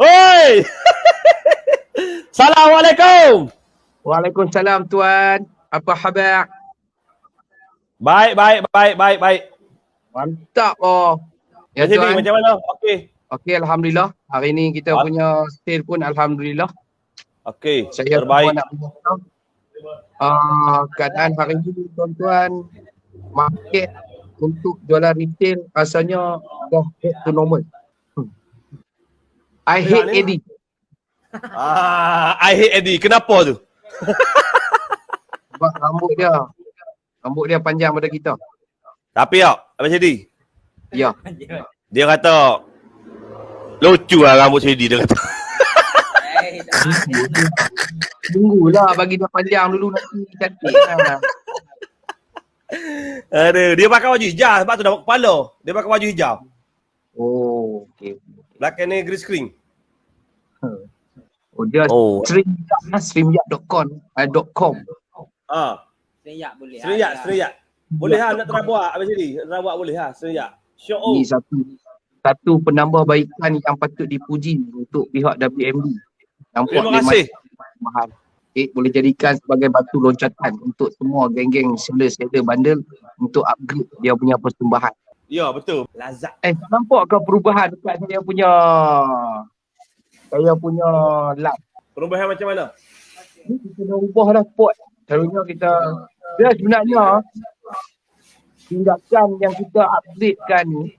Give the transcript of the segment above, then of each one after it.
Hoi! Assalamualaikum. Waalaikumsalam tuan. Apa khabar? Baik. Mantap oh. Ya Macam ni, tuan. macam mana? Okey. Okey, alhamdulillah. Hari ni kita punya sale pun alhamdulillah. Okey, Saya terbaik. nak beritahu keadaan hari ni tuan-tuan, market untuk jualan retail rasanya dah back to normal. I hate Eddie. I hate Eddie. Kenapa tu? Sebab rambut dia panjang pada kita. Tapi tak, Abang Syedi. Ya. Dia kata lucu lah rambut Syedi, dia kata. Tunggulah bagi dia panjang dulu nanti cantik lah. Aduh, dia pakai baju hijau sebab tu dapat kepala. Dia pakai baju hijau. Oh, okey. Belakang ni green screen. Oh, dia streamyard.com. Serenyak boleh. Serenyak. Boleh lah nak terbuat Abang Syedi. Terbuat boleh lah serenyak. Show Ini satu penambahbaikan yang patut dipuji untuk pihak WMD. Nampak Terima kasih. Mahal. Boleh jadikan sebagai batu loncatan untuk semua geng-geng seller bundle untuk upgrade dia punya persembahan. Ya, betul. Lazat. Nampak ke perubahan dekat saya punya live? Perubahan macam mana? Ni kita dah ubah dah pot. Selalunya dia sebenarnya tindakan yang kita updatekan ni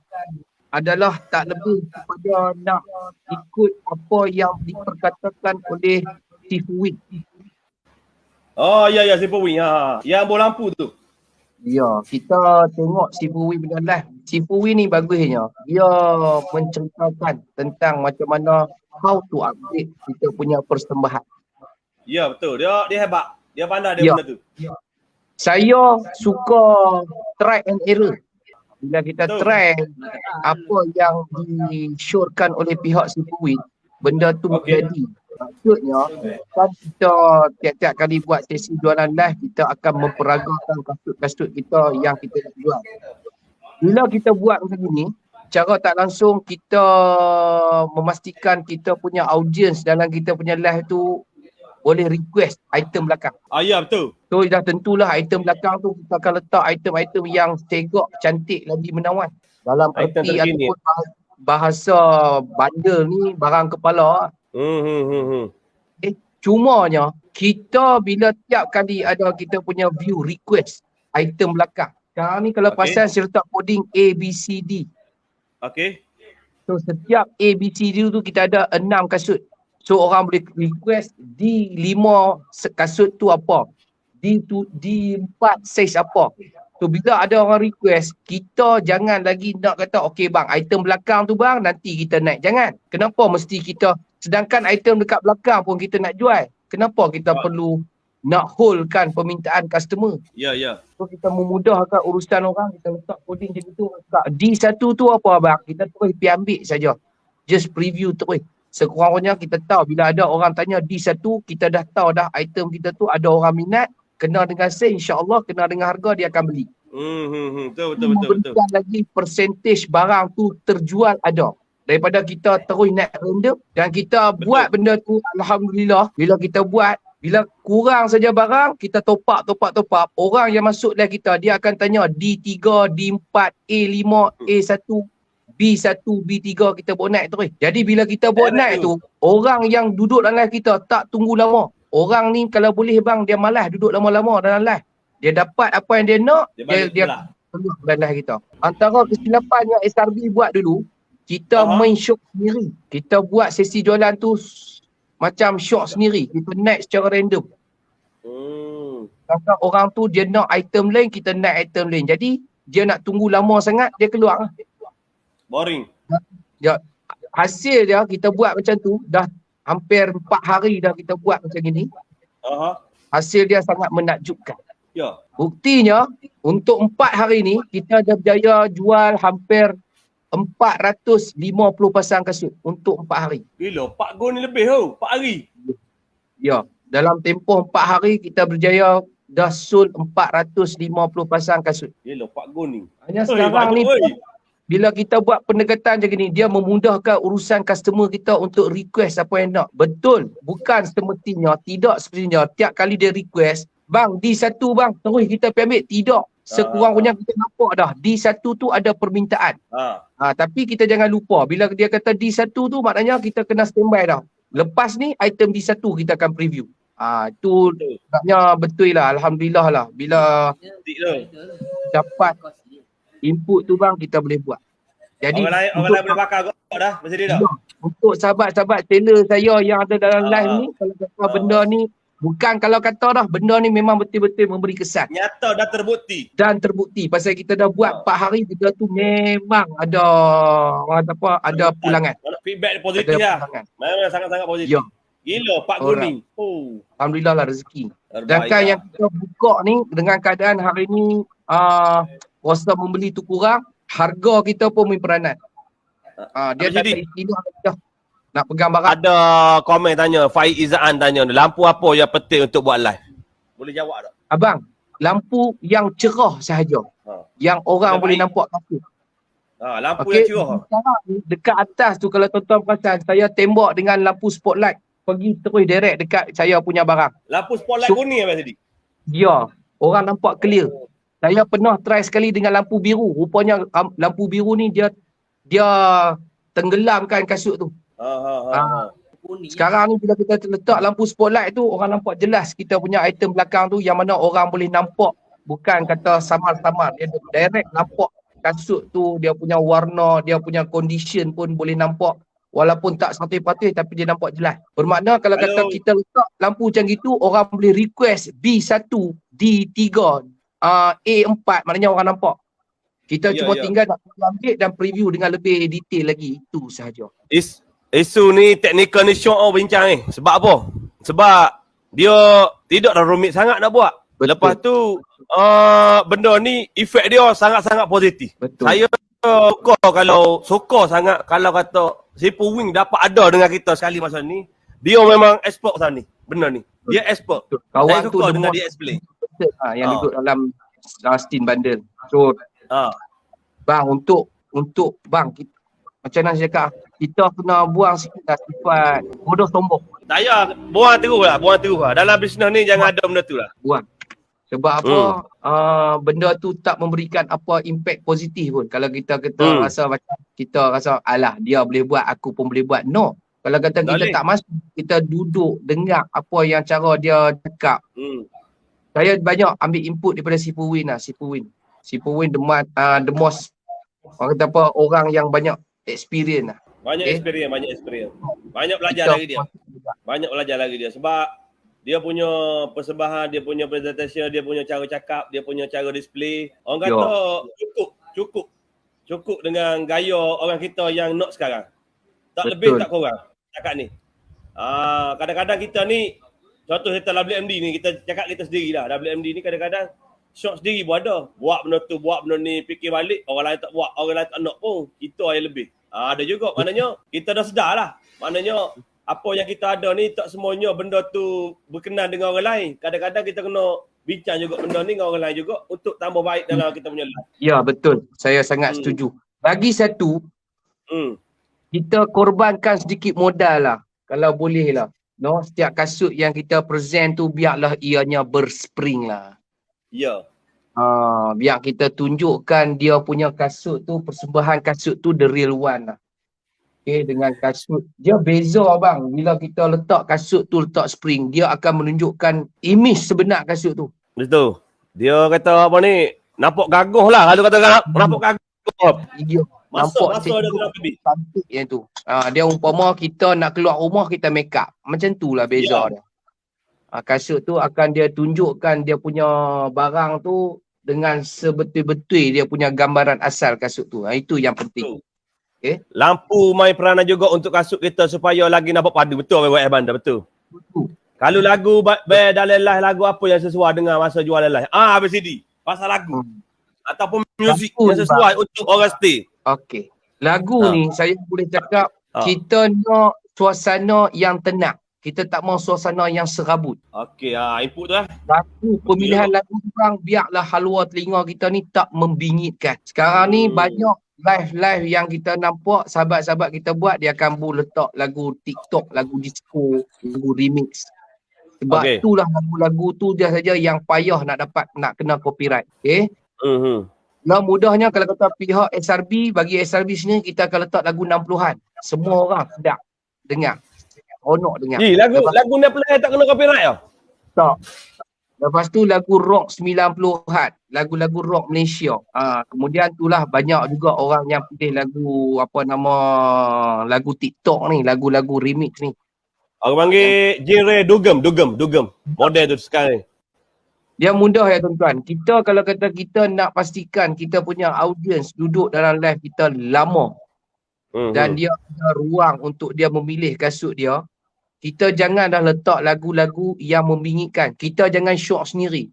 adalah tak lebih kepada nak ikut apa yang diperkatakan oleh Sifuwi. Oh, ya, Sifuwi. Ha. Yang bola lampu tu. Ya, kita tengok Sifuwi punya live. Sifuwi ni bagusnya. Dia menceritakan tentang macam mana how to update kita punya persembahan. Ya, betul. Dia hebat. Dia pandai dia benda tu. Saya suka try and error. Bila kita try apa yang disyorkan oleh pihak Sifuwi, benda tu menjadi. Maksudnya, kan kita tiap-tiap kali buat sesi jualan live, kita akan memperagakan kasut-kasut kita yang kita nak jual. Bila kita buat macam ni, cara tak langsung kita memastikan kita punya audience dalam kita punya live tu boleh request item belakang. Ya, betul. So dah tentulah item belakang tu kita akan letak item-item yang tegak, cantik, lagi menawan. Dalam arti ataupun bahasa bundle ni barang kepala. Cumanya kita bila tiap kali ada kita punya view request item belakang. Sekarang ni kalau pasal saya letak coding ABCD. Okey. So setiap ABCD tu kita ada 6 kasut. So orang boleh request D5 kasut tu apa, D4 size apa. So bila ada orang request, kita jangan lagi nak kata okey bang, item belakang tu bang nanti kita naik. Jangan. Kenapa mesti kita, sedangkan item dekat belakang pun kita nak jual. Kenapa kita perlu nak holdkan permintaan customer? Ya. So kita memudahkan urusan orang, kita letak coding macam tu. D1 tu apa bang? Kita terus pergi ambil saja. Just preview terus. Sekurang-kurangnya kita tahu bila ada orang tanya D1, kita dah tahu dah item kita tu ada orang minat, kena dengan sale, insya-Allah kena dengan harga dia akan beli. Betul. Memberikan lagi percentage barang tu terjual ada. Daripada kita terus naik random dan kita buat benda tu, alhamdulillah bila kita buat, bila kurang saja barang, kita top up. Orang yang masuk live kita, dia akan tanya D3, D4, A5, A1, B1, B3 kita buat naik terus. Jadi bila kita buat naik tu, orang yang duduk dalam live kita tak tunggu lama. Orang ni kalau boleh bang, dia malas duduk lama-lama dalam live. Dia dapat apa yang dia nak, dia keluar dalam live kita. Antara kesilapan yang SRB buat dulu, kita main shop sendiri. Kita buat sesi jualan tu macam shop sendiri. Kita naik secara random. Kadang orang tu dia nak item lain, kita naik item lain. Jadi dia nak tunggu lama sangat, dia keluar. Boring. Ya, hasil dia kita buat macam tu dah hampir 4 hari dah kita buat macam ni. Hasil dia sangat menakjubkan. Ya. Buktinya untuk 4 hari ni kita dah berjaya jual hampir 450 pasang kasut untuk 4 hari. Gila, 4 gol ni lebih tau, 4 hari. Ya, dalam tempoh 4 hari kita berjaya dah sold 450 pasang kasut. Gila, 4 gol ni. Hanya sekarang ni bila kita buat pendekatan macam ni, dia memudahkan urusan customer kita untuk request apa yang nak. Betul, bukan semestinya, tidak semestinya tiap kali dia request, bang D1 bang, terus kita pergi ambil. Tidak. Sekurang-kurangnya kita nampak dah D1 tu ada permintaan. Tapi kita jangan lupa, bila dia kata D1 tu maknanya kita kena standby dah. Lepas ni item D1 kita akan preview. Itu maknanya betul lah, alhamdulillah lah. Bila dapat input tu bang, kita boleh buat. Jadi orang lain boleh bakar kau dah macam ni dah. Untuk sahabat-sahabat seller saya yang ada dalam live ni, kalau kata benda ni bukan kalau kata dah, benda ni memang betul-betul memberi kesan. Nyata dah terbukti. Dan terbukti pasal kita dah buat 4 hari, benda tu memang ada orang kata apa, ada pulangan. Feedback positif lah. Memang sangat-sangat positif. Ya. Gila Pak Kuning. Alhamdulillah lah rezeki. Sedangkan yang kita buka ni dengan keadaan hari ni rasa membeli tu kurang, harga kita pun berperanan. Dia tak istilah dah nak pegang barang. Ada komen tanya, Faiz Izzaan tanya, lampu apa yang penting untuk buat live? Boleh jawab tak? Abang, lampu yang cerah sahaja. Yang orang boleh nampak kasut. Lampu yang cerah. Dekat atas tu kalau tuan-tuan perasan, saya tembak dengan lampu spotlight. Pergi terus direct dekat saya punya barang. Lampu spotlight kuning apa tadi? Ya, orang nampak clear. Saya pernah try sekali dengan lampu biru. Rupanya lampu biru ni dia tenggelamkan kasut tu. Sekarang ni bila kita letak lampu spotlight tu, orang nampak jelas kita punya item belakang tu, yang mana orang boleh nampak. Bukan kata samar-samar. Dia direct nampak kasut tu, dia punya warna, dia punya condition pun boleh nampak. Walaupun tak 100% tapi dia nampak jelas. Bermakna kalau kata kita letak lampu macam gitu, orang boleh request B1, D3, A4, maknanya orang nampak. Kita cuma tinggal nak ambil dan preview dengan lebih detail lagi. Itu sahaja. Isu ni technical ni Syok bincang ni. Sebab apa? Sebab dia tidak dah rumit sangat nak buat. Betul. Lepas tu benda ni efek dia sangat-sangat positif. Betul. Saya suka sangat kalau kata Sipu Wing dapat ada dengan kita sekali masa ni. Dia memang expert masa ni. Benda ni. Dia expert. Kawan saya tu suka dengan dia explain. Yang duduk dalam Steam bundle. So bang, untuk bang, macam mana saya cakap, kita kena buang sikit lah sifat bodoh sombong. Saya buang terus lah. Dalam bisnes ni jangan ada benda tu lah. Buang. Sebab apa? Benda tu tak memberikan apa impact positif pun. Kalau kita rasa macam kita rasa alah dia boleh buat, aku pun boleh buat. No. Kalau kata kita tak masuk, kita duduk dengar apa yang cara dia cakap. Saya banyak ambil input daripada Sipu Win lah. Sipu Win the most orang kata apa, orang yang banyak experience lah. Banyak experience. Banyak belajar lagi dia. Sebab dia punya persembahan, dia punya presentation, dia punya cara cakap, dia punya cara display. Orang kata cukup dengan gaya orang kita yang not sekarang. Tak betul. Lebih tak kurang cakap ni. Kadang-kadang kita ni, contoh kita WMD ni, kita cakap kita sendiri lah. WMD ni kadang-kadang shot sendiri pun ada. Buat benda tu, buat benda ni, fikir balik, orang lain tak buat, orang lain tak nak pun, kita yang lebih. Ada juga, maknanya kita dah sedar lah. Maknanya apa yang kita ada ni tak semuanya benda tu berkenan dengan orang lain. Kadang-kadang kita kena bincang juga benda ni dengan orang lain juga untuk tambah baik dalam kita punya life. Ya, betul. Saya sangat setuju. Lagi satu, kita korbankan sedikit modal lah. Kalau boleh lah. No, setiap kasut yang kita present tu biarlah ianya berspring lah. Ya. Biar kita tunjukkan dia punya kasut tu, persembahan kasut tu the real one lah. Okay, dengan kasut dia beza bang. Bila kita letak kasut tu, letak spring, dia akan menunjukkan image sebenar kasut tu. Betul. Dia kata apa ni, nampak gagah lah. Kalau kata nampak gagah. Dia nampak cantik yang tu. Dia umpama kita nak keluar rumah, kita make up. Macam tu lah beza dia. Kasut tu akan dia tunjukkan dia punya barang tu dengan sebetul-betul dia punya gambaran asal kasut tu. Itu yang penting. Okay. Lampu main peranan juga untuk kasut kita supaya lagi nampak padu. Betul buat bandar, betul. Kalau lagu dalam live, lagu apa yang sesuai dengan masa jual live. Habis CD. Pasal lagu. Ataupun muzik yang sesuai untuk orang stay. Okey. Lagu ni saya boleh cakap kita nak suasana yang tenang. Kita tak mau suasana yang serabut. Okey, input tu lah. Lagu, pemilihan lagu orang biarlah halua telinga kita ni tak membingitkan. Sekarang ni banyak live yang kita nampak sahabat-sahabat kita buat, dia akan letak lagu TikTok, lagu disco, lagu remix. Sebab itulah lagu-lagu tu dia saja yang payah nak kena copyright. Okay? Lah mudahnya kalau kata pihak SRB, bagi SRB sini kita akan letak lagu 60-an. Semua orang sedap dengar. Seronok dengar. Lagu 60-an tak kena copyright tau? Tak. Lepas tu lagu rock 90-an, lagu-lagu rock Malaysia. Kemudian itulah banyak juga orang yang pilih lagu TikTok ni, lagu-lagu remix ni. Orang panggil genre dugem. Model tu sekarang ni. Dia mudah ya tuan-tuan. Kita kalau kata kita nak pastikan kita punya audience duduk dalam live kita lama dan dia ada ruang untuk dia memilih kasut dia, kita jangan dah letak lagu-lagu yang membingitkan. Kita jangan syok sendiri.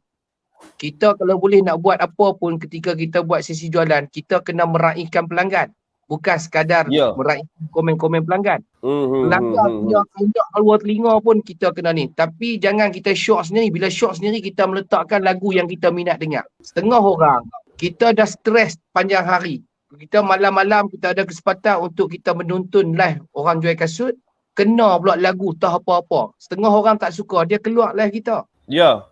Kita kalau boleh nak buat apa pun ketika kita buat sesi jualan, kita kena meraihkan pelanggan. Bukan sekadar meraihkan komen-komen pelanggan. Pelanggan punya kandak keluar telinga pun kita kena ni. Tapi jangan kita syok sendiri. Bila syok sendiri, kita meletakkan lagu yang kita minat dengar. Setengah orang, kita dah stres panjang hari. Kita malam-malam kita ada kesempatan untuk kita menonton live orang jual kasut. Kena pula lagu tak apa-apa. Setengah orang tak suka, dia keluar live kita. Ya.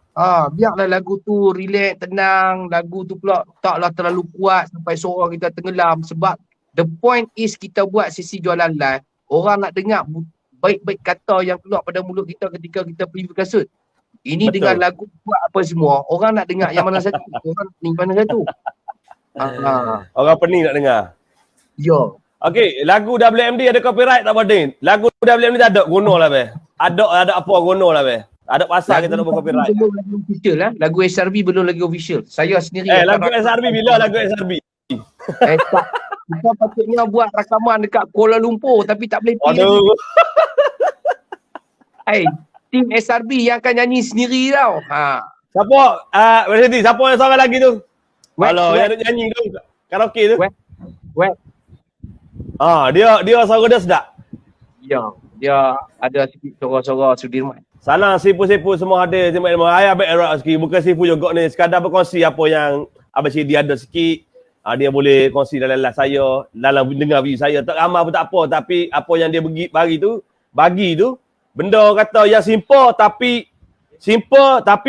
Biarlah lagu tu relax, tenang. Lagu tu pula taklah terlalu kuat sampai suara kita tenggelam. Sebab the point is kita buat sesi jualan live. Orang nak dengar baik-baik kata yang keluar pada mulut kita ketika kita preview kasut. Ini dengan lagu buat apa semua. Orang nak dengar yang mana satu. Orang ni mana satu. Orang pening nak dengar. Ya. Okey, lagu WMD ada copyright tak Badin? Lagu WMD tak ada guna lah be. Ada apa guna lah be. Ada pasal kita nak buat copyright. Lagu official lah. Lagu SRB belum lagi official. Saya sendiri lagu SRB bila lagu SRB? Tak. Kita patutnya buat rakaman dekat Kuala Lumpur tapi tak boleh pergi. Aduh. Tim SRB yang akan nyanyi sendiri tau. Siapa? Berhenti. Siapa yang seorang lagi tu? Kalau yang nyanyi tu karaoke tu. Dia suara dia sedap. Ya, dia ada sikit suara-suara Sudirman. Salam sipu-sipu semua ada. Ayah baik erat sikit. Bukan sipu juga ni. Sekadar berkongsi apa yang Abang Syedi ada sikit. Dia boleh kongsi dalam live saya. Dalam dengar video saya. Tak ramai pun tak apa. Tapi apa yang dia bagi tu. Benda kata yang simple tapi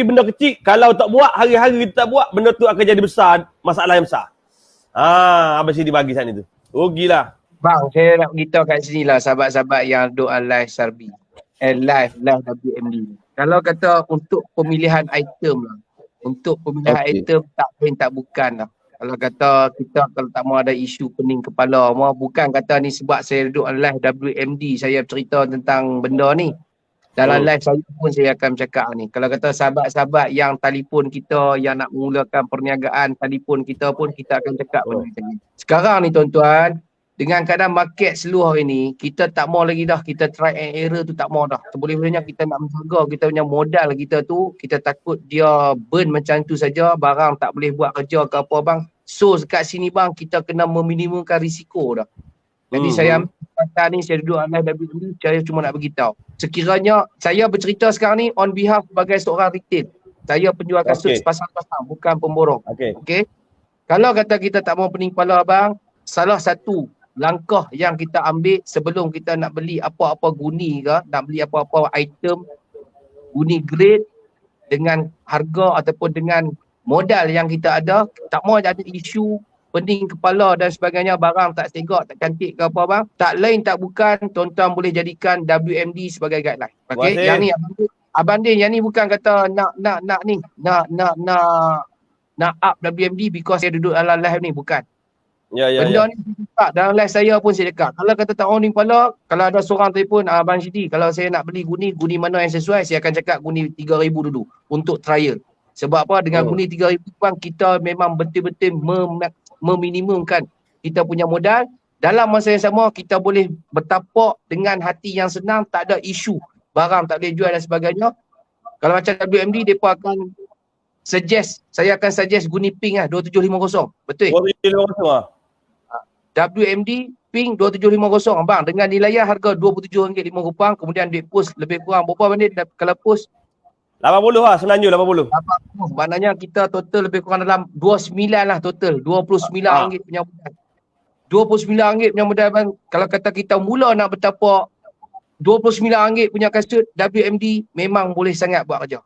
benda kecil. Kalau tak buat, hari-hari kita tak buat, benda tu akan jadi besar. Masalah yang besar. Abang Syedi bagi saat ni tu. Rugilah. Bang, saya nak beritahu kat sini lah sahabat-sahabat yang doa live SRB. Live WMD. Kalau kata untuk pemilihan item lah. Untuk pemilihan item tak bukan lah. Kalau kata kita kalau tak mau ada isu pening kepala, bukan kata ni sebab saya duduk live WMD saya cerita tentang benda ni. Dalam live saya pun saya akan bercakap ni. Kalau kata sahabat-sahabat yang telefon kita yang nak mulakan perniagaan telefon kita pun kita akan cakap benda macam ni. Sekarang ni tuan-tuan, dengan keadaan market seluruh ini, kita tak mau lagi dah. Kita try and error tu tak mau dah. Seboleh-bolehnya kita nak menjaga kita punya modal kita tu. Kita takut dia burn macam tu saja. Barang tak boleh buat kerja ke apa bang. So kat sini bang, kita kena meminimumkan risiko dah. Jadi saya ambil kesempatan ni, saya duduk online WMD, saya cuma nak beritahu. Sekiranya saya bercerita sekarang ni on behalf sebagai seorang retail. Saya penjual kasut sepasang-pasang, bukan pemborong. Okay? Kalau kata kita tak mau pening kepala bang, salah satu langkah yang kita ambil sebelum kita nak beli apa-apa guni ke, nak beli apa-apa item guni grade dengan harga ataupun dengan modal yang kita ada, tak mau ada isu pening kepala dan sebagainya, barang tak segak, tak cantik ke apa bang, tak lain tak bukan tuan-tuan boleh jadikan WMD sebagai guideline. Okey, yang ni Abang Din, yang ni bukan kata nak up WMD because saya duduk dalam live ni, bukan. Benda ni saya dalam live saya pun saya cakap. Kalau kata tak orang ni kepala, kalau ada seorang telefon, Abang Syedi, kalau saya nak beli guni mana yang sesuai, saya akan cakap guni 3,000 dulu untuk trial. Sebab apa? Dengan guni 3,000 bang, kita memang betul-betul meminimumkan kita punya modal. Dalam masa yang sama, kita boleh bertapak dengan hati yang senang, tak ada isu barang tak boleh jual dan sebagainya. Kalau macam WMD, mereka akan saya akan suggest guni pink lah, 2750. Betul? 2750 lah. WMD pink 2750 bang, dengan nilai harga RM27.50, kemudian duit post lebih kurang berapa bang dia kalau post? 80 lah, Semenanjung 80. Maknanya kita total lebih kurang dalam 29 lah total, RM29 punya bulan. RM29 punya modal bang. Kalau kata kita mula nak bertapak, RM29 punya kasut WMD memang boleh sangat buat kerja.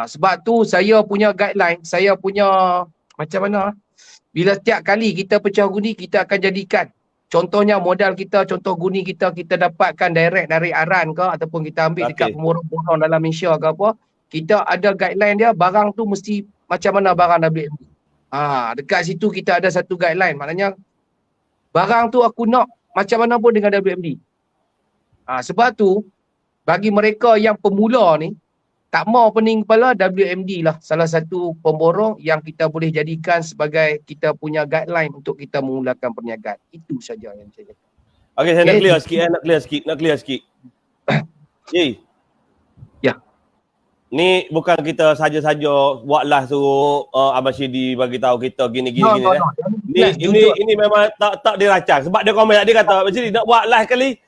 Sebab tu saya punya guideline, saya punya macam mana, bila setiap kali kita pecah gundi, kita akan jadikan, contohnya modal kita, contoh gundi kita dapatkan direct dari Aran ke, ataupun kita ambil dekat pemborong-pemborong dalam Malaysia ke apa, kita ada guideline dia, barang tu mesti macam mana barang WMD. Dekat situ kita ada satu guideline, maknanya barang tu aku nak macam mana pun dengan WMD. Sebab tu, bagi mereka yang pemula ni, tak mau pening kepala, WMD lah salah satu pemborong yang kita boleh jadikan sebagai kita punya guideline untuk kita memulakan perniagaan. Itu saja yang saya cakap. Okey, saya nak clear sikit. Ya. Ni bukan kita saja-saja buatlah suruh Abang Syedi bagi tahu kita gini. Ini memang tak diracang sebab dia komen dia kata Abang Syedi nak buat live kali.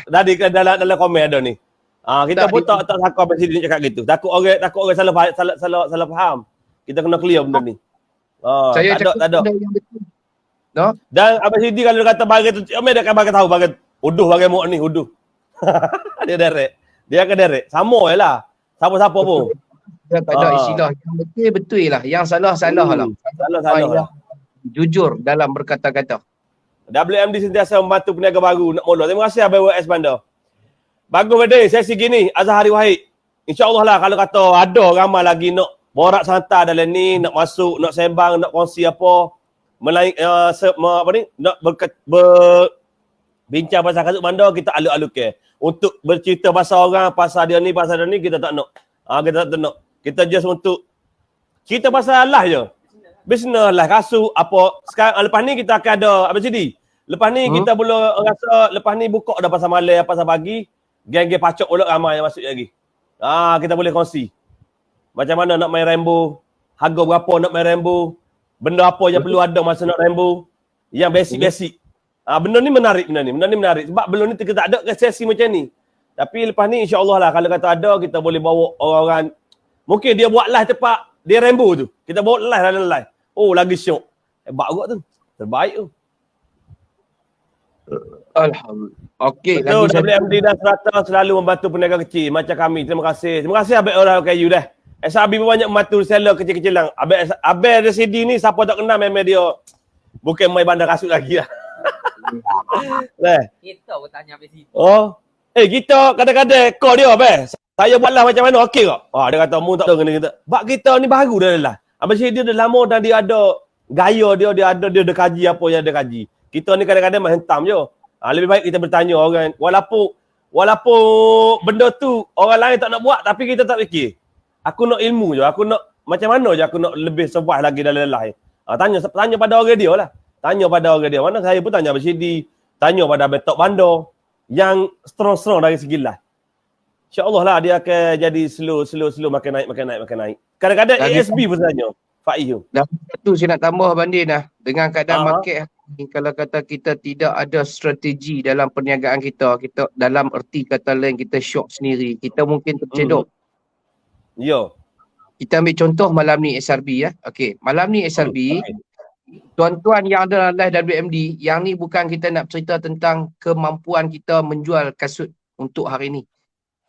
Tadi dalam komen ada ni. Kita pun tak sangka Abang Syedi cakap gitu. Takut orang salah faham. Kita kena clear benda ni. Saya tak ada. Yang betul. No? Dan Abang Syedi kalau dia kata bagi tu, dia akan bagi tahu bagi uduh bagi mok ni, uduh. Dia direct. Dia akan direct. Sama jelah. Siapa-siapa pun. Dia tak ada istilah yang betul lah. Yang salah lah. Salah. Jujur dalam berkata-kata. WMD sentiasa membantu peniaga baru nak mula. Terima kasih Abang WS Bandar. Bagus Bade, sesi gini Azhari Wahid. InsyaAllah lah kalau kata ada ramai lagi nak borak santai dalam ni, nak masuk, nak sembang, nak kongsi apa, nak bincang pasal kasut bandar, kita aluk-aluk ke. Untuk bercerita pasal orang, pasal dia ni, kita tak nak. Kita tak nak. Kita just untuk cerita pasal lah je. Bisnes lah, kasut, apa. Sekarang, lepas ni kita akan ada, apa jadi? Lepas ni kita boleh rasa, lepas ni buka dah pasal malam, pasal pagi, geng-geng pacok pula ramai yang masuk lagi. Kita boleh kongsi. Macam mana nak main rainbow, harga berapa nak main rainbow, benda apa yang perlu ada masa nak rainbow, yang basic-basic. Benda ni menarik. Sebab belum ni kita tak ada sesi macam ni. Tapi lepas ni insya-Allah lah kalau kata ada, kita boleh bawa orang-orang. Mungkin dia buat live tempat dia rainbow tu. Kita bawa live. Oh, lagi syok. Hebat juga tu. Terbaik tu. Alhamdulillah. Okey, betul, WMD dan Serata selalu membantu peniaga kecil macam kami. Terima kasih. Terima kasih Abang orang kayu dah. SRB pun banyak membantu seller kecil-kecilan. Abang RCD ni siapa tak kenal memang dia bukan main bandar kasut lagi lah. Kita pun tanya habis itu. Kita kadang-kadang call dia Abang. Saya buatlah macam mana, okey tak? Dia kata, mu tak tahu kena kita. Bak kita ni baru dah lah. Abang Syed dia dah lama dan dia ada gaya dia ada kaji apa yang dia kaji. Kita ni kadang-kadang main hentam je. Lebih baik kita bertanya orang. Walaupun benda tu orang lain tak nak buat, tapi kita tak fikir. Aku nak ilmu je. Aku nak macam mana je aku nak lebih survive lagi dalam lain. Tanya pada orang dia lah. Tanya pada orang dia. Mana saya pun tanya Abang Syed. Tanya pada Abang Tok Bandar. Yang strong dari segi lah. InsyaAllah lah dia akan jadi slow makin naik. Kadang-kadang ASB pun tanya. Faiz. Dan satu saya nak tambah banding lah. Dengan keadaan market ni, kalau kata kita tidak ada strategi dalam perniagaan kita dalam erti kata lain kita shock sendiri, kita mungkin tercedok. Kita ambil contoh malam ni SRB ya. Okey, malam ni SRB, tuan-tuan yang ada dalam live WMD, yang ni bukan kita nak cerita tentang kemampuan kita menjual kasut untuk hari ni.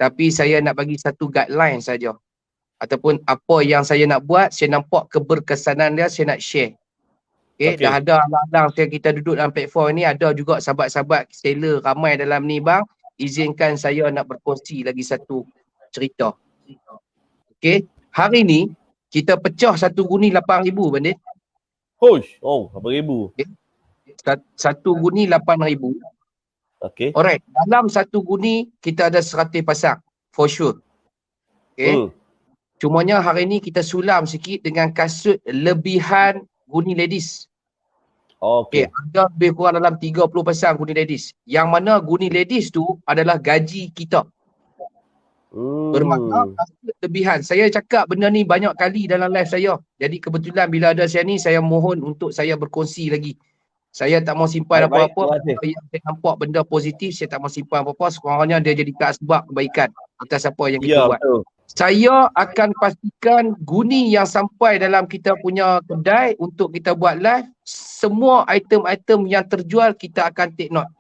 Tapi saya nak bagi satu guideline saja. Ataupun apa yang saya nak buat, saya nampak keberkesanan dia, saya nak share. Okay. Dah ada alang-alang kita duduk dalam platform ni, ada juga sahabat-sahabat seller ramai dalam ni bang. Izinkan saya nak berkongsi lagi satu cerita. Okay. Hari ni, kita pecah satu guni 8,000 bandit. Hush, 8,000. Okay. Satu guni 8,000. Okay. Alright, dalam satu guni kita ada 100 pasang. For sure. Okay. Cumanya hari ni kita sulam sikit dengan kasut lebihan guni ladies. Okay. Ada lebih kurang dalam 30 pasang guni ladies. Yang mana guni ladies tu adalah gaji kita. Bermakna kasut lebihan. Saya cakap benda ni banyak kali dalam live saya. Jadi kebetulan bila ada saya ni, saya mohon untuk saya berkongsi lagi. Saya tak mau simpan apa-apa. Saya nampak benda positif, saya tak mau simpan apa-apa. Sekurang-kurangnya dia jadi sebab kebaikan atas apa yang kita buat. Betul. Saya akan pastikan guni yang sampai dalam kita punya kedai untuk kita buat live semua item-item yang terjual kita akan take note.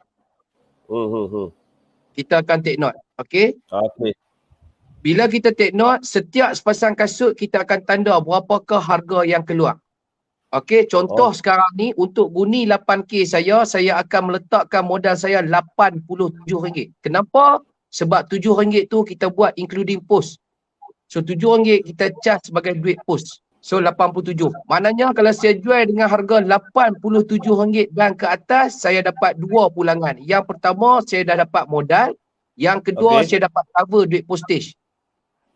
Kita akan take note. Okey? Okey. Bila kita take note, setiap sepasang kasut kita akan tanda berapakah harga yang keluar. Okey, contoh sekarang ni untuk guni 8K saya akan meletakkan modal saya RM87. Kenapa? Sebab RM7 tu kita buat including post. So RM7 kita charge sebagai duit post. So 87. Maknanya kalau saya jual dengan harga RM87 dan ke atas, saya dapat dua pulangan. Yang pertama, saya dah dapat modal. Yang kedua, saya dapat cover duit postage.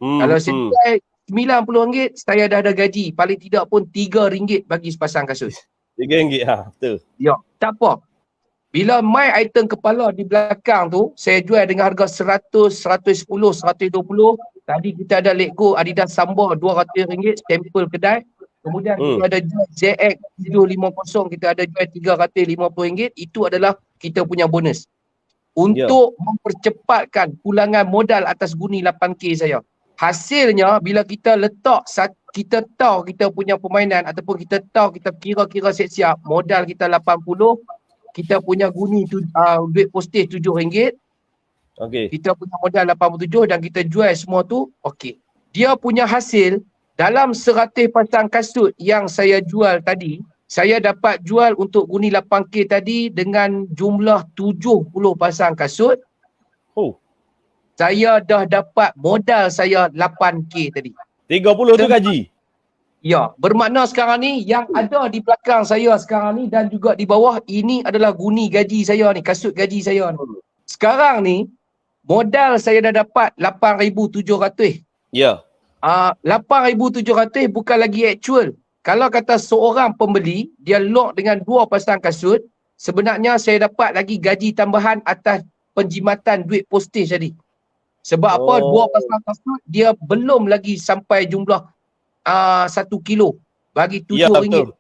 Kalau saya jual RM90, saya dah ada gaji. Paling tidak pun RM3 bagi sepasang kasut. RM3, betul. Ya, tak apa. Bila my item kepala di belakang tu, saya jual dengan harga 100, 110, 120. Tadi kita ada let go Adidas Samba RM200, stempel kedai. Kemudian kita ada jual ZX 750, kita ada jual RM350. Itu adalah kita punya bonus. Untuk mempercepatkan pulangan modal atas guni 8K saya. Hasilnya bila kita letak, kita tahu kita punya permainan ataupun kita tahu kita kira-kira siap-siap, modal kita 80, kita punya guni duit postage RM7, kita punya modal 87 dan kita jual semua tu, okey. Dia punya hasil dalam 100 pasang kasut yang saya jual tadi, saya dapat jual untuk guni 8K tadi dengan jumlah 70 pasang kasut. Saya dah dapat modal saya 8K tadi. 30 tu gaji? Ya, bermakna sekarang ni yang ada di belakang saya sekarang ni dan juga di bawah, ini adalah guni gaji saya ni, kasut gaji saya ni. Sekarang ni, modal saya dah dapat 8,700. Ya. 8,700 bukan lagi actual. Kalau kata seorang pembeli, dia lock dengan 2 pasang kasut, sebenarnya saya dapat lagi gaji tambahan atas penjimatan duit postage tadi. Sebab apa? 2 pasang kasut, dia belum lagi sampai jumlah 1 kilo. Bagi RM7.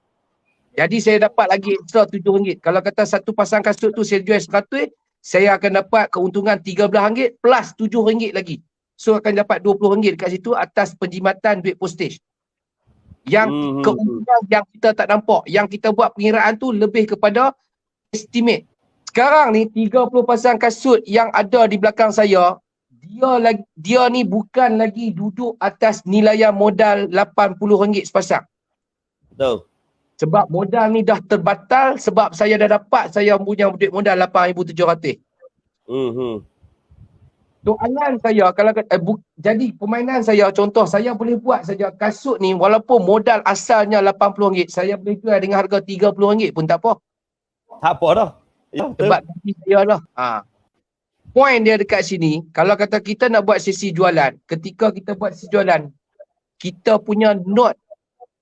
Jadi saya dapat lagi extra RM7. Kalau kata satu pasang kasut tu saya jual 100, saya akan dapat keuntungan RM13 plus RM7 lagi. So akan dapat RM20 dekat situ atas penjimatan duit postage. Yang keuntungan yang kita tak nampak, yang kita buat pengiraan tu lebih kepada estimate. Sekarang ni 30 pasang kasut yang ada di belakang saya, dia ni bukan lagi duduk atas nilaian modal RM80 sepasang. Betul. Sebab modal ni dah terbatal sebab saya dah dapat saya punya duit modal 8,700. Soalan saya kalau jadi permainan saya, contoh saya boleh buat saja kasut ni walaupun modal asalnya RM80, saya boleh jual dengan harga RM30 pun tak apa. Tak apa dah. Ya, betul. Sebab gaji saya lah. Point dia dekat sini, kalau kata kita nak buat sesi jualan, ketika kita buat sesi jualan, kita punya note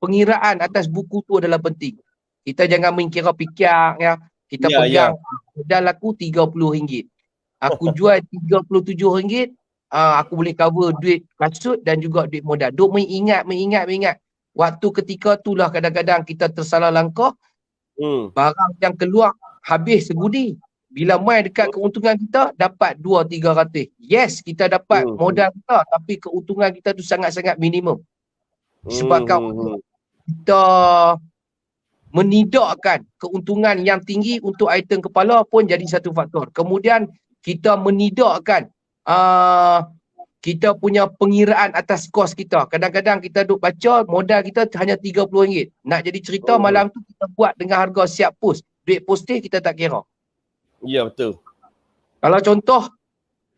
pengiraan atas buku tu adalah penting. Kita jangan mengkira pikir ya. Kita pegang modal aku RM30. Aku jual RM37, aku boleh cover duit kasut dan juga duit modal. Duk mengingat. Waktu ketika itulah kadang-kadang kita tersalah langkah, barang yang keluar habis segudi. Bila main dekat keuntungan kita, dapat 200-300. Yes, kita dapat modal kita, tapi keuntungan kita tu sangat-sangat minimum. Sebabkan kita menidakkan keuntungan yang tinggi untuk item kepala pun jadi satu faktor. Kemudian kita menidakkan kita punya pengiraan atas kos kita. Kadang-kadang kita duk baca, modal kita hanya RM30. Nak jadi cerita malam tu kita buat dengan harga siap post. Duit postage kita tak kira. Ya, betul. Kalau contoh,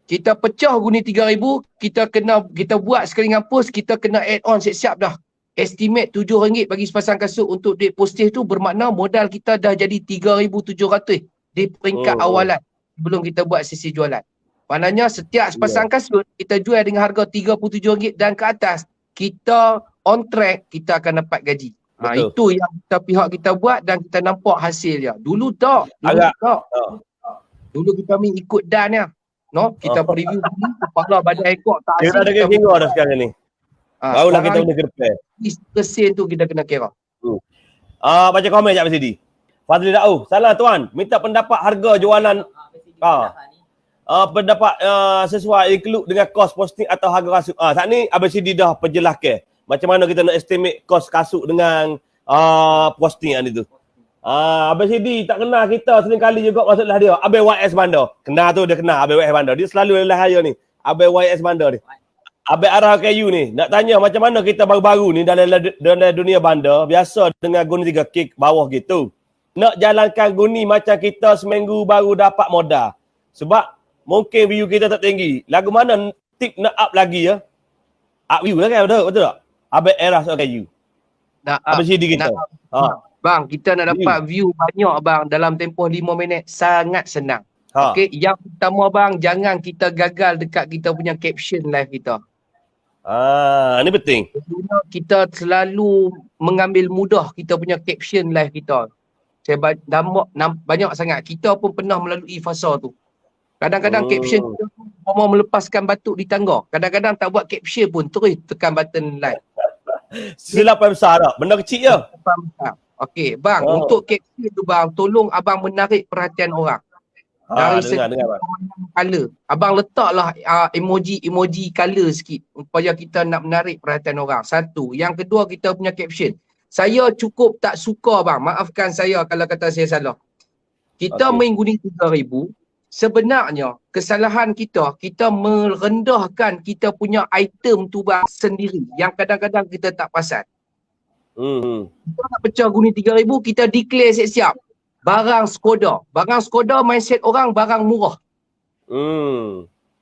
kita pecah guni RM3,000, kita buat sekali dengan post, kita kena add on siap-siap dah. Estimate RM7 bagi sepasang kasut untuk duit postage tu bermakna modal kita dah jadi RM3,700 di peringkat awalan sebelum kita buat sesi jualan. Maknanya setiap sepasang kasut kita jual dengan harga RM37 dan ke atas, kita on track, kita akan dapat gaji. Itu yang pihak kita buat dan kita nampak hasil dia. Dulu tak. Dulu kita ikut dan ya. No, kita preview dulu, kepala badan ekor tak hasil. Dia ada kira dah sekarang ni. Barulah kita boleh prepare. Sen tu kita kena kira. Baca komen sekejap Sidi. Fadli Daud, salah tuan, minta pendapat harga jualan pendapat sesuai include dengan kos posting atau harga kasut. Saat ni Abang Sidi dah perjelaskan macam mana kita nak estimate kos kasut dengan posting ni tu. Abang Sidi tak kenal kita sering kali juga masuklah dia. Abang YS Bandar. Kenal tu dia kenal Abang YS Bandar. Dia selalu lelah saya ni. Abang YS Bandar ni. Abang Arah KU ni. Nak tanya macam mana kita baru-baru ni dalam dunia bandar. Biasa dengan guni 3 kick bawah gitu. Nak jalankan guni macam kita seminggu baru dapat modal. Sebab mungkin view kita tak tinggi. Lagu mana tip nak up lagi ya? Up view lah kan, betul tak? Abang Arah KU. Nak Abang Sidi kita. Bang, kita nak dapat view banyak bang dalam tempoh 5 minit. Sangat senang. Okey, yang pertama bang, jangan kita gagal dekat kita punya caption live kita. Ni penting. Kita selalu mengambil mudah kita punya caption live kita. Saya banyak sangat. Kita pun pernah melalui fasa tu. Kadang-kadang caption kita mau melepaskan batuk di tangga. Kadang-kadang tak buat caption pun terus tekan button live. Silapan besar tak? Benda kecil je. Okey, bang, untuk caption tu bang, tolong abang menarik perhatian orang. Dari segi color. Abang letaklah emoji color sikit supaya kita nak menarik perhatian orang. Satu. Yang kedua, kita punya caption. Saya cukup tak suka bang, maafkan saya kalau kata saya salah. Kita main guni 3,000, sebenarnya kesalahan kita merendahkan kita punya item tu bang sendiri yang kadang-kadang kita tak perasan. Kita nak pecah guni 3,000, kita declare siap-siap. Barang Skoda. Barang Skoda mindset orang barang murah.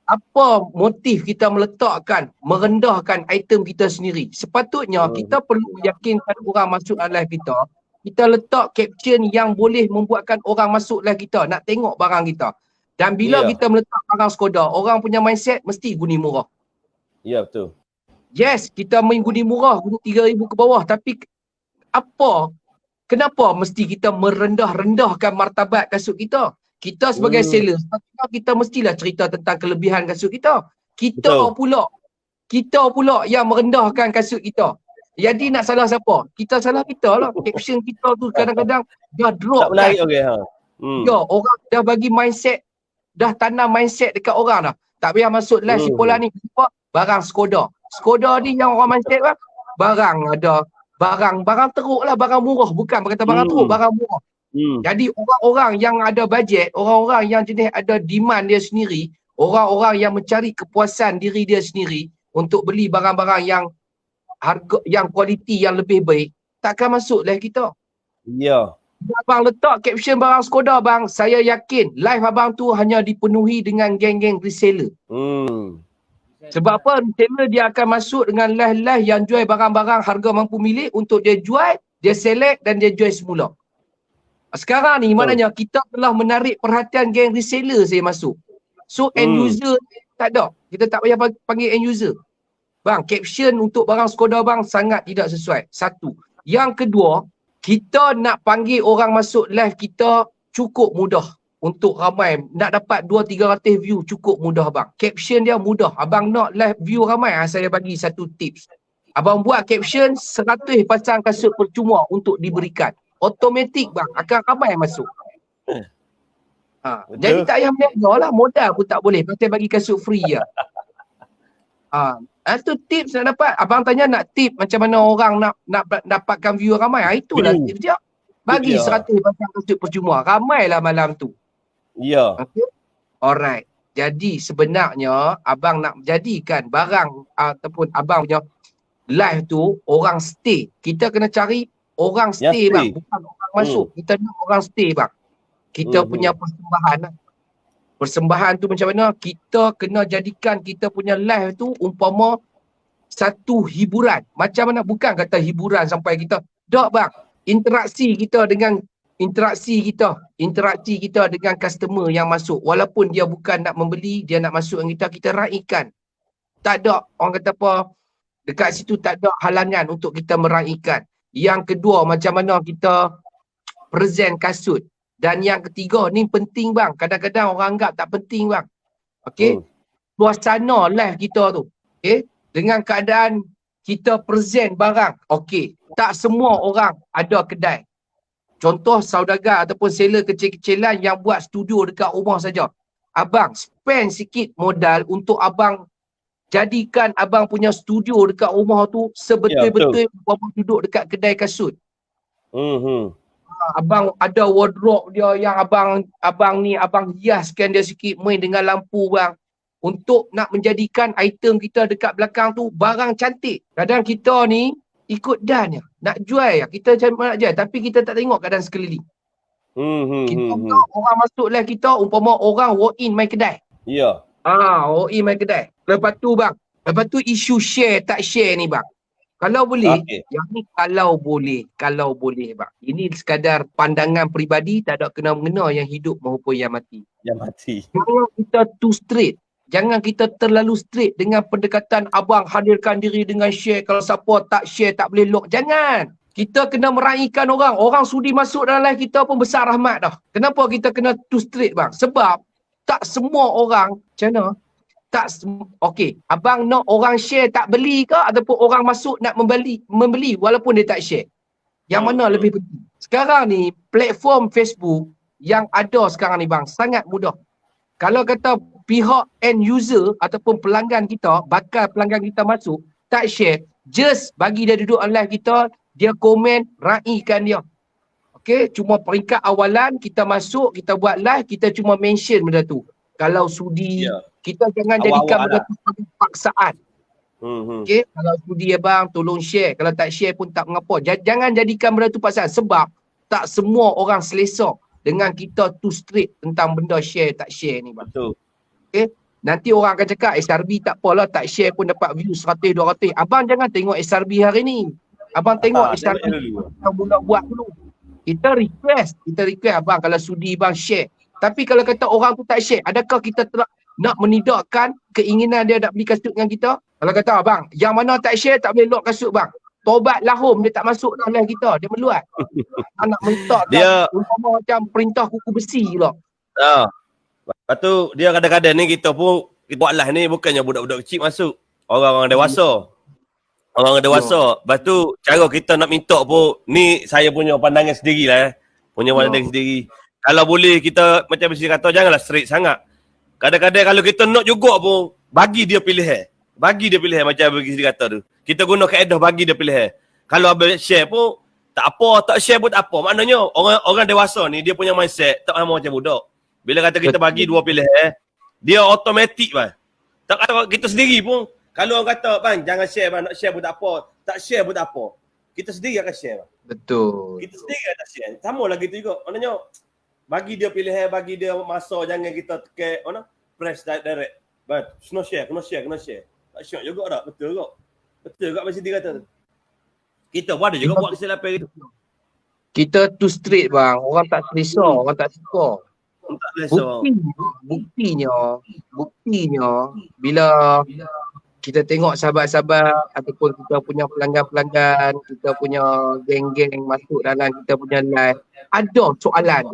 Apa motif kita meletakkan, merendahkan item kita sendiri? Sepatutnya kita perlu yakinkan orang masuk live kita. Kita letak caption yang boleh membuatkan orang masuk live kita, nak tengok barang kita. Dan bila kita meletak barang Skoda, orang punya mindset mesti guni murah. Ya, betul. Yes, kita main guni murah, guni 3,000 ke bawah. Tapi kenapa mesti kita merendah-rendahkan martabat kasut kita? Kita sebagai seller, kita mestilah cerita tentang kelebihan kasut kita. Kita pula yang merendahkan kasut kita. Jadi nak salah siapa? Kita salah kita lah. Caption kita tu kadang-kadang dah drop. Tak menarik, okey. Ya, orang dah bagi mindset, dah tanam mindset dekat orang dah. Tak payah masuk live si Pola ni. Barang Skoda. Skoda ni yang orang mindset bang. Barang ada. Barang teruk lah, barang murah. Bukan berkata barang teruk, barang murah. Jadi orang-orang yang ada bajet, orang-orang yang jenis ada demand dia sendiri, orang-orang yang mencari kepuasan diri dia sendiri untuk beli barang-barang yang harga, yang kualiti yang lebih baik, takkan masuk live kita. Ya. Abang letak caption barang Skoda bang, saya yakin live abang tu hanya dipenuhi dengan geng-geng reseller. Sebab apa? Reseller dia akan masuk dengan live-live yang jual barang-barang harga mampu milik untuk dia jual, dia select dan dia jual semula. Sekarang ni maknanya kita telah menarik perhatian geng reseller saya masuk. So end user tak ada. Kita tak payah panggil end user. Bang, caption untuk barang Skoda bang sangat tidak sesuai. Satu. Yang kedua, kita nak panggil orang masuk live kita cukup mudah. Untuk ramai, nak dapat 200-300 view cukup mudah bang. Caption dia mudah. Abang nak live view ramai, saya bagi satu tips. Abang buat caption 100 pasang kasut percuma untuk diberikan. Automatik bang, akan ramai masuk. Jadi tak payah berniaga lah, modal pun tak boleh. Pasal bagi kasut free je. Itu tips nak dapat. Abang tanya nak tip macam mana orang nak dapatkan view ramai. Itulah tips dia. Bagi 100 pasang kasut percuma. Ramailah malam tu. Ya. Okay. Alright. Jadi sebenarnya abang nak jadikan barang ataupun abang punya live tu orang stay. Kita kena cari orang stay bang. Bukan orang masuk. Kita nak orang stay bang. Kita punya persembahan. Persembahan tu macam mana? Kita kena jadikan kita punya live tu umpama satu hiburan. Macam mana? Bukan kata hiburan sampai kita. Tak bang. Interaksi kita dengan customer yang masuk. Walaupun dia bukan nak membeli, dia nak masuk dengan kita raikan. Tak ada, orang kata apa, dekat situ tak ada halangan untuk kita meraikan. Yang kedua, macam mana kita present kasut. Dan yang ketiga, ni penting bang. Kadang-kadang orang anggap tak penting bang. Okey. Suasana live kita tu. Okey. Dengan keadaan kita present barang. Okey. Tak semua orang ada kedai. Contoh saudagar ataupun seller kecil-kecilan yang buat studio dekat rumah saja. Abang spend sikit modal untuk abang jadikan abang punya studio dekat rumah tu sebetul-betul abang duduk dekat kedai kasut. abang ada wardrobe dia yang abang hiaskan dia sikit main dengan lampu bang. Untuk nak menjadikan item kita dekat belakang tu barang cantik. Kadang kita ni ikut dan je. Nak jual ya. Kita macam nak jual tapi kita tak tengok keadaan sekeliling. Kita tahu orang masuk live kita umpama orang walk in main kedai. Ya. Walk in main kedai. Lepas tu bang. Lepas tu isu share tak share ni bang. Kalau boleh, yang ni kalau boleh bang. Ini sekadar pandangan peribadi, tak ada kena-mengena yang hidup maupun yang mati. Yang mati. Jangan kita too straight. Jangan kita terlalu straight dengan pendekatan abang hadirkan diri dengan share. Kalau siapa tak share tak boleh lock. Jangan. Kita kena meraihkan orang. Orang sudi masuk dalam live kita pun besar rahmat dah. Kenapa kita kena too straight bang? Sebab tak semua orang, macam mana? Okey, abang nak orang share tak beli ke ataupun orang masuk nak membeli walaupun dia tak share? Yang mana lebih penting? Sekarang ni platform Facebook yang ada sekarang ni bang sangat mudah. Kalau kata pihak end user ataupun pelanggan kita, bakal pelanggan kita masuk tak share, just bagi dia duduk on live kita, dia komen, raikan dia. Okey, cuma peringkat awalan kita masuk, kita buat live, kita cuma mention benda tu. Kalau sudi, kita jangan jadikan benda tu sebagai paksaan. Okay? Kalau sudi abang, tolong share. Kalau tak share pun tak mengapa. Jangan jadikan benda tu paksaan. Sebab tak semua orang selesa dengan kita too straight tentang benda share tak share ni bang. Betul. Okay? Nanti orang akan cakap SRB tak apalah, tak share pun dapat view 100, 200. Abang jangan tengok SRB hari ni. Abang tengok SRB yang mula buat dulu. Kita request abang kalau sudi bang share. Tapi kalau kata orang tu tak share, adakah kita nak menidakkan keinginan dia nak beli kasut dengan kita? Kalau kata abang, yang mana tak share tak boleh lock kasut bang. Tobat lahum dia tak masuk dalam live kita, dia meluat. Anak mentak dia umpama macam perintah kuku besi pula. Lepas tu dia kadang-kadang ni kita pun buat live ni bukannya budak-budak kecil masuk. Orang-orang dewasa. Orang dewasa. Lepas tu cara kita nak minta pun ni saya punya pandangan sendirilah Punya pandangan sendiri. Kalau boleh kita macam Besi kata janganlah straight sangat. Kadang-kadang kalau kita nak juga pun bagi dia pilihan. Bagi dia pilihan macam Besi kata tu. Kita guna kaedah bagi dia pilihan. Kalau abang share pun tak apa, tak share pun tak apa. Maknanya orang dewasa ni dia punya mindset tak sama macam budak. Bila kata kita bagi dua pilihan, dia automatik bang. Tak kata kita sendiri pun kalau orang kata bang jangan share bang, nak share pun tak apa, tak share pun tak apa. Kita sendiri akan share bang. Betul. Kita sendiri akan share. Sama lagi tu juga. Maknanya bagi dia pilihan, bagi dia masa, jangan kita tekan press direct. But kena share. Tak syok juga tak? Betul tak? Betul tak macam dia kata tu? Kita pun ada juga buat kesilapan itu. Kita too straight bang. Orang tak selesa, orang tak suka. Tak selesa. Buktinya bila kita tengok sahabat-sahabat ataupun kita punya pelanggan-pelanggan, kita punya geng-geng masuk dalam kita punya live, ada soalan.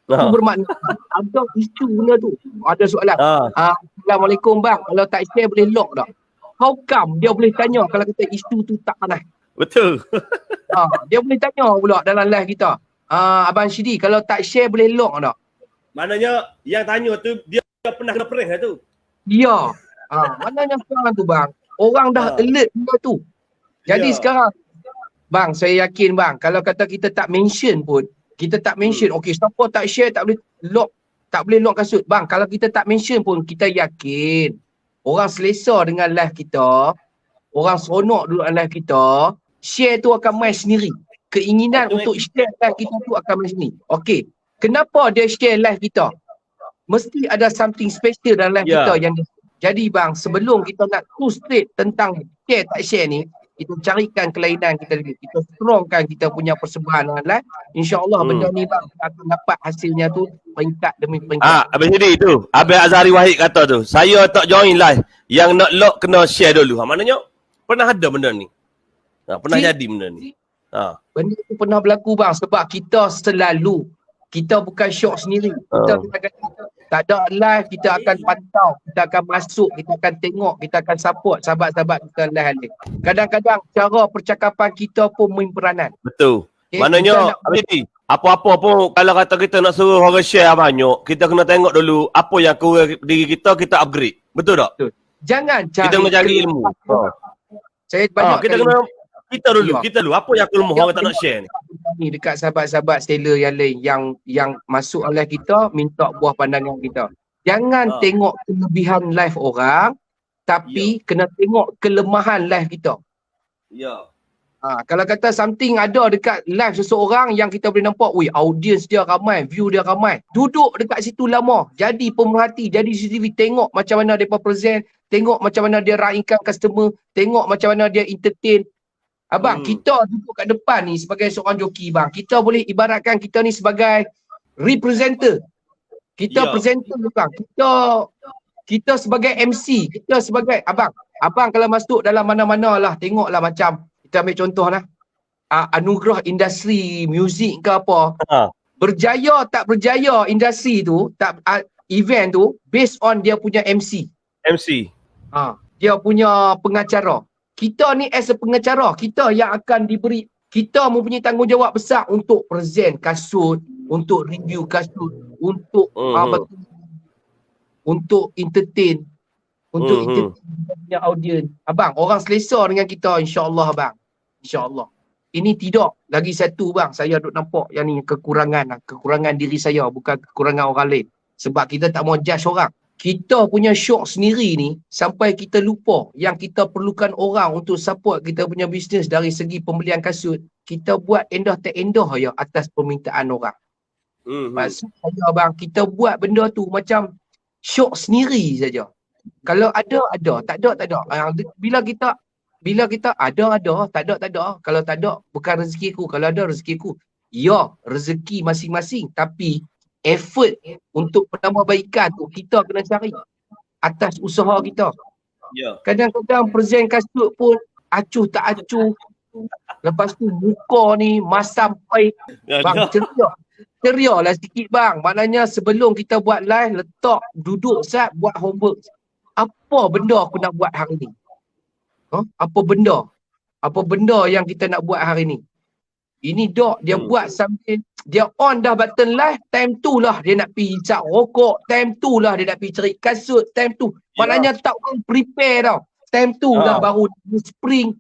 Itu bermakna ada isu benda tu. Ada soalan. Assalamualaikum bang, kalau tak share boleh lock tak? How come dia boleh tanya kalau kita isu tu tak panas? Betul. Dia boleh tanya pula dalam live kita. Abang Syidi, kalau tak share boleh lock tak? Maknanya yang tanya tu dia pernah kena prank lah tu. Ya. Maknanya sekarang tu bang, orang dah alert benda tu. Jadi sekarang bang, saya yakin bang, kalau kata kita tak mention pun, kita tak mention, okey siapa tak share tak boleh lock kasut. Bang, kalau kita tak mention pun kita yakin orang selesa dengan live kita, orang seronok duduk dalam live kita, share tu akan main sendiri. Keinginan untuk share live kita tu akan main sendiri. Okey, kenapa dia share live kita? Mesti ada something special dalam live kita yang jadi bang, sebelum kita nak too straight tentang share tak share ni, kita carikan kelainan kita dulu. Kita strongkan kita punya persembahan online. InsyaAllah benda ni bang, kita akan dapat hasilnya tu peringkat demi peringkat. Habis jadi tu, Abang Azhari Wahid kata tu, saya tak join live. Yang nak lock kena share dulu. Maknanya pernah ada benda ni. Pernah jadi benda ni. Benda tu pernah berlaku bang sebab kita selalu, kita bukan syok sendiri. Kita tak ada live, kita akan pantau, kita akan masuk, kita akan tengok, kita akan support sahabat-sahabat kita live. Kadang-kadang cara percakapan kita pun main peranan. Betul. Okay? Maknanya apa-apa pun kalau kata kita nak suruh orang share banyak, kita kena tengok dulu apa yang kurang diri kita upgrade. Betul tak? Betul. Jangan cari kita kena cari ilmu. Saya banyak kita kena Kita dulu. Apa yang aku lemah orang tak nak share ni? Ni dekat sahabat-sahabat seller yang lain yang masuk live kita minta buah pandangan kita. Jangan tengok kelebihan live orang, tapi kena tengok kelemahan live kita. Ya. Kalau kata something ada dekat live seseorang yang kita boleh nampak, audience dia ramai, view dia ramai. Duduk dekat situ lama. Jadi pemerhati, jadi CCTV. Tengok macam mana dia present. Tengok macam mana dia raikan customer. Tengok macam mana dia entertain. Abang, kita duduk kat depan ni sebagai seorang joki bang. Kita boleh ibaratkan kita ni sebagai representer. Kita presenter bang. Kita sebagai MC. Kita sebagai, abang kalau masuk dalam mana-mana lah, tengoklah macam, kita ambil contoh lah. Anugerah industri muzik ke apa. Berjaya tak berjaya industri tu, event tu, based on dia punya MC. Dia punya pengacara. Kita ni as a pengacara, kita yang akan diberi, kita mempunyai tanggungjawab besar untuk present kasut, untuk review kasut, untuk untuk entertain, entertain punya audience. Abang, orang selesa dengan kita insya-Allah abang. InsyaAllah. Ini tidak. Lagi satu bang, saya duk nampak yang ni kekurangan diri saya, bukan kekurangan orang lain. Sebab kita tak mau judge orang. Kita punya syok sendiri ni, sampai kita lupa yang kita perlukan orang untuk support kita punya bisnes dari segi pembelian kasut. Kita buat endah tak endah ya atas permintaan orang. Maksud saya bang, kita buat benda tu macam syok sendiri saja. Kalau ada, tak ada. Bila kita ada, tak ada. Kalau tak ada, bukan rezekiku. Kalau ada, rezekiku. Ya, rezeki masing-masing. Tapi effort untuk penambahbaikan tu kita kena cari atas usaha kita. Kadang-kadang present kasut pun acuh tak acuh. Lepas tu muka ni masam paik. Bang, ceria lah sikit bang. Maknanya sebelum kita buat live, letak, duduk sat, buat homework. Apa benda aku nak buat hari ni? Apa benda yang kita nak buat hari ni? Ini dok dia buat sambil dia on dah button live, time tu lah dia nak pergi hisap rokok, time tu lah dia nak pergi cari kasut, time tu. Maknanya tak orang prepare tau. Time tu lah baru spring.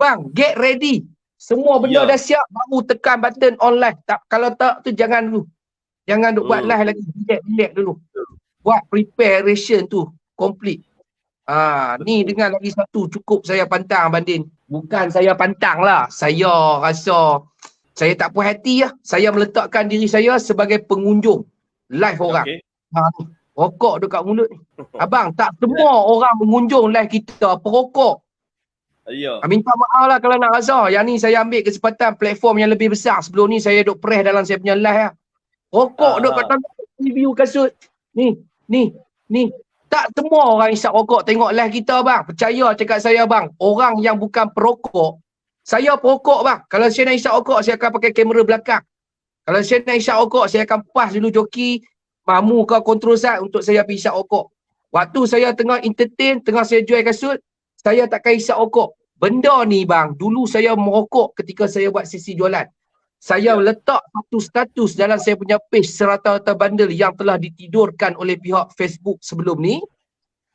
Bang, get ready. Semua benda dah siap, baru tekan button on live. Kalau tak tu jangan dulu. Jangan duk buat live lagi. Relax dulu. Buat preparation tu complete. Ni dengan lagi satu cukup saya pantang Bandin. Bukan saya pantang lah. Saya rasa saya tak puas hati lah. Saya meletakkan diri saya sebagai pengunjung live orang. Rokok dekat mulut ni. Abang, tak semua orang mengunjung live kita perokok. Minta maaf lah kalau nak rasa. Yang ni saya ambil kesempatan platform yang lebih besar. Sebelum ni saya duk press dalam saya punya live lah. Rokok duk kat tangga review kasut. Ni. Tak semua orang isap rokok tengok live kita bang. Percaya cakap saya bang. Orang yang bukan perokok. Saya perokok bang. Kalau saya nak isap rokok, saya akan pakai kamera belakang. Kalau saya nak isap rokok, saya akan pas dulu joki. Mamu ke kontrol sat untuk saya pergi isap rokok. Waktu saya tengah entertain, tengah saya jual kasut, saya takkan isap rokok. Benda ni bang, dulu saya merokok ketika saya buat sesi jualan. Saya letak satu status dalam saya punya page serata-rata bundle yang telah ditidurkan oleh pihak Facebook sebelum ni.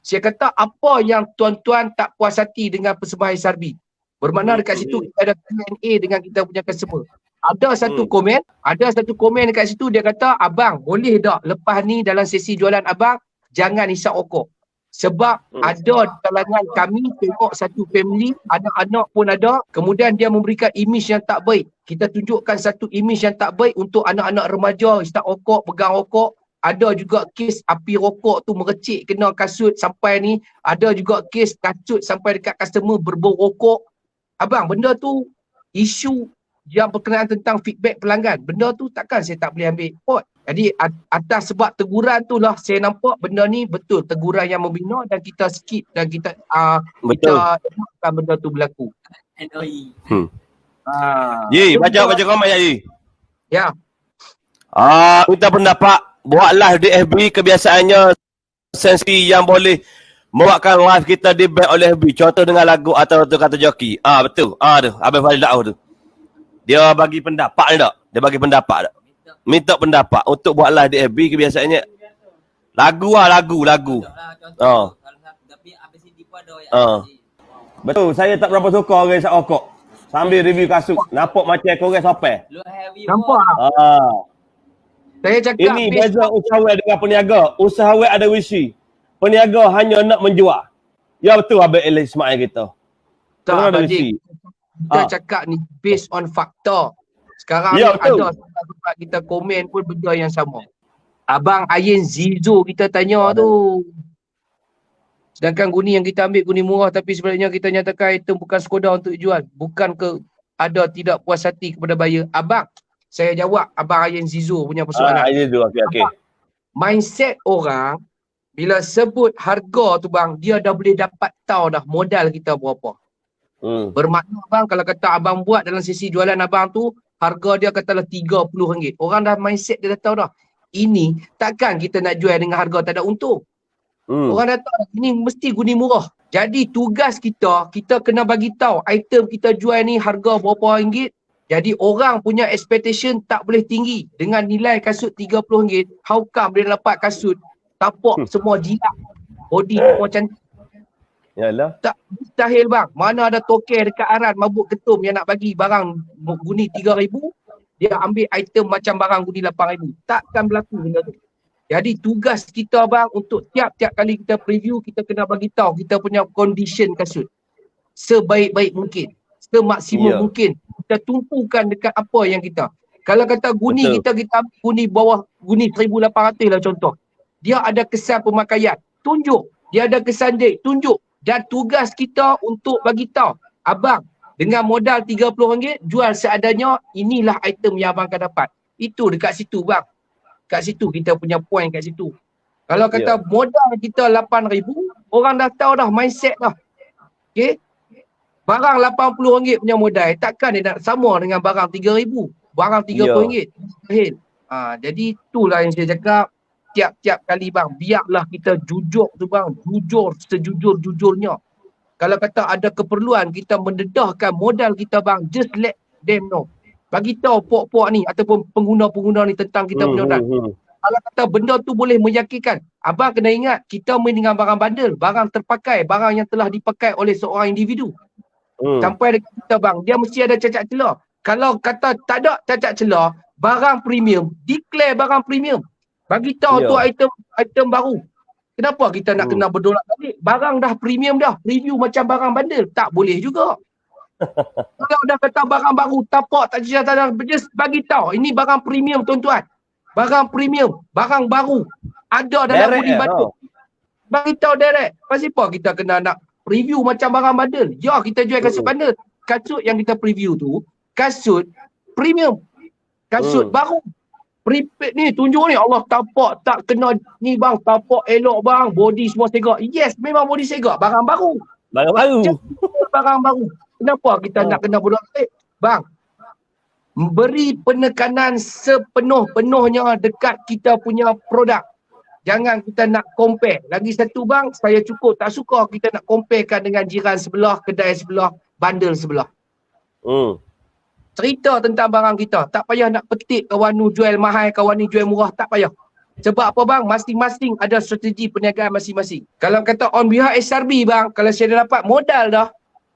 Saya kata apa yang tuan-tuan tak puas hati dengan persembahan SRB. Bermakna dekat situ kita ada Q&A dengan kita punya customer. Ada satu komen dekat situ dia kata, abang boleh tak lepas ni dalam sesi jualan abang jangan isap rokok. Sebab ada di kalangan kami tengok satu family, anak-anak pun ada, kemudian dia memberikan image yang tak baik. Kita tunjukkan satu image yang tak baik untuk anak-anak remaja, isap rokok, pegang rokok. Ada juga kes api rokok tu merecik kena kasut sampai ni. Ada juga kes kasut sampai dekat customer berbau rokok. Abang, benda tu isu yang berkenaan tentang feedback pelanggan. Benda tu takkan saya tak boleh ambil pot. Jadi atas sebab teguran tu lah saya nampak benda ni betul teguran yang membina dan kita skip dan kita elakkan benda tu berlaku. Baca komen ya. Ya. Minta pendapat buat live di FB kebiasaannya sensi yang boleh membuatkan live kita di ban oleh FB. Contoh dengan lagu atau tu kata joki. Betul. Tu Abang Fadil tahu tu. Dia bagi pendapat tak? Dia bagi pendapat tak? Minta pendapat untuk buat live di FB kebiasaannya lagu. Tapi ABCD pun ada. Betul, saya tak berapa suka orang isap rokok. Sambil review kasut. Nampak macam korang sampai. Nampak tak? Saya cakap Ini beza usahawan dengan peniaga. Usahawan ada visi. Peniaga hanya nak menjual. Ya betul Abang Ismail kita. tak Korang ada Abang visi. Dik. Kita cakap ni based on fakta. Sekarang Ya, ni betul. ada tempat kita komen pun benda yang sama. Abang Ayin Zizo kita tanya tu. Sedangkan guni yang kita ambil guni murah tapi sebenarnya kita nyatakan item bukan sekadar untuk jual. Bukan ke ada tidak puas hati kepada buyer. Abang, saya jawab Abang Ayin Zizo punya persoalan. Ini tu. Okey. Mindset orang bila sebut harga tu bang, dia dah boleh dapat tahu dah modal kita berapa. Bermakna bang, kalau kata abang buat dalam sesi jualan abang tu, harga dia katalah RM30. Orang dah mindset dia dah tahu dah. Ini takkan kita nak jual dengan harga tak ada untung. Orang dah tahu ini mesti guni murah. Jadi tugas kita, kita kena bagi tahu item kita jual ni harga berapa ringgit. Jadi orang punya expectation tak boleh tinggi. Dengan nilai kasut RM30, how come dia dapat kasut tapak semua jilat, body semua cantik. Yalah. Tak mustahil bang. Mana ada tokel dekat Aran mabuk ketum yang nak bagi barang guni RM3,000, dia ambil item macam barang guni RM8,000. Takkan berlaku benda tu. Jadi tugas kita bang untuk tiap-tiap kali kita preview, kita kena bagi tahu kita punya condition kasut sebaik-baik mungkin, semaksimum mungkin. Kita tumpukan dekat apa yang kita. Kalau kata guni kita ambil guni bawah guni 1,800 lah contoh. Dia ada kesan pemakaian, tunjuk. Dia ada kesan date, tunjuk. Dan tugas kita untuk bagi tahu, abang dengan modal RM30 jual seadanya, inilah item yang abang akan dapat. Itu dekat situ bang. Kat situ kita punya point kat situ. Kalau kata modal kita RM8,000, orang dah tahu dah mindset dah. Okey. Barang RM80 punya modal, takkan dia nak sama dengan barang RM3,000. Barang RM30. Mustahil. Jadi itulah yang saya cakap, tiap-tiap kali bang, biarlah kita jujur tu bang, jujur sejujur-jujurnya. Kalau kata ada keperluan kita mendedahkan modal kita bang, just let them know. Bagi tahu puak-puak ni ataupun pengguna-pengguna ni tentang kita punya modal. Kalau kata benda tu boleh meyakinkan, abang kena ingat kita main dengan barang bandel, barang terpakai, barang yang telah dipakai oleh seorang individu. Sampai dekat kita bang, dia mesti ada cacat celah. Kalau kata tak ada cacat celah, barang premium, declare barang premium. Bagi tahu tu item baru. Kenapa kita nak kena berdolak balik? Barang dah premium dah, review macam barang bandel, tak boleh juga. Kalau dah kata barang baru, tapak tak cerita, just bagi tahu ini barang premium tuan-tuan. Barang premium, barang baru. Ada dalam budi bandel. Bagi tahu direct. Pasal apa kita kena nak review macam barang bandel? Ya, kita jual kasut bandel. Kasut yang kita preview tu, kasut premium. Kasut baru. Prepaid ni, tunjuk ni. Allah, tapak tak kena ni bang, tapak elok bang, body semua segak. Yes, memang body segak. Barang baru. Barang baru. Barang baru. Kenapa kita nak kena bodoh balik? Bang, beri penekanan sepenuh-penuhnya dekat kita punya produk. Jangan kita nak compare. Lagi satu bang, saya cukup tak suka kita nak comparekan dengan jiran sebelah, kedai sebelah, bandel sebelah. Cerita tentang barang kita. Tak payah nak petik kawan ni jual mahal, kawan ni jual murah. Tak payah. Sebab apa bang? Masing-masing ada strategi perniagaan masing-masing. Kalau kata on behalf SRB bang, kalau saya dah dapat modal dah,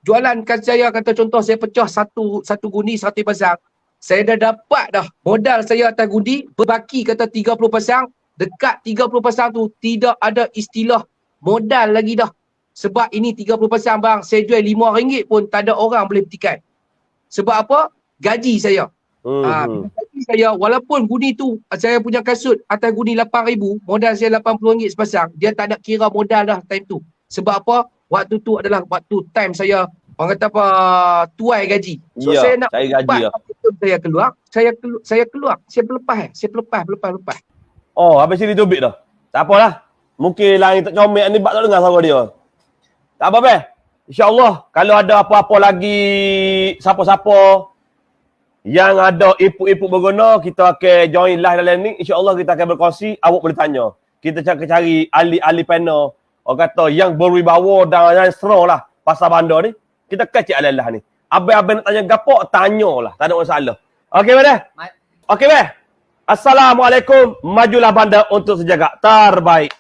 jualan saya kata contoh saya pecah satu guni 100 pasang. Saya dah dapat dah modal saya atas guni berbaki kata 30 pasang. Dekat 30 pasang tu tidak ada istilah modal lagi dah. Sebab ini 30 pasang bang, saya jual RM5 pun tak ada orang boleh petikai. Sebab apa? Gaji saya. Gaji saya walaupun guni tu saya punya kasut atas guni RM8,000, modal saya RM80 sepasang, dia tak ada kira modal dah time tu. Sebab apa? Waktu tu adalah waktu time saya orang kata apa tuai gaji. So saya nak gaji saya keluar. Saya lepas. Oh, habis sini tubik dah. Tak apalah. Mungkin lain tak comel ni bab tak dengar suara dia. Tak apa beh. InsyaAllah kalau ada apa-apa lagi siapa-siapa yang ada input-input berguna, kita akan join live dalam ni. InsyaAllah kita akan berkongsi, awak boleh tanya. Kita cari ahli-ahli panel. Orang kata yang berwibawa dan yang strong lah pasal bandar ni. Kita kecik alalah ni. Abang-abang nak tanya gapo, tanyalah. Tak ada masalah. Okey, Beh? Okey, Beh? Assalamualaikum. Majulah bandar untuk sejagat terbaik.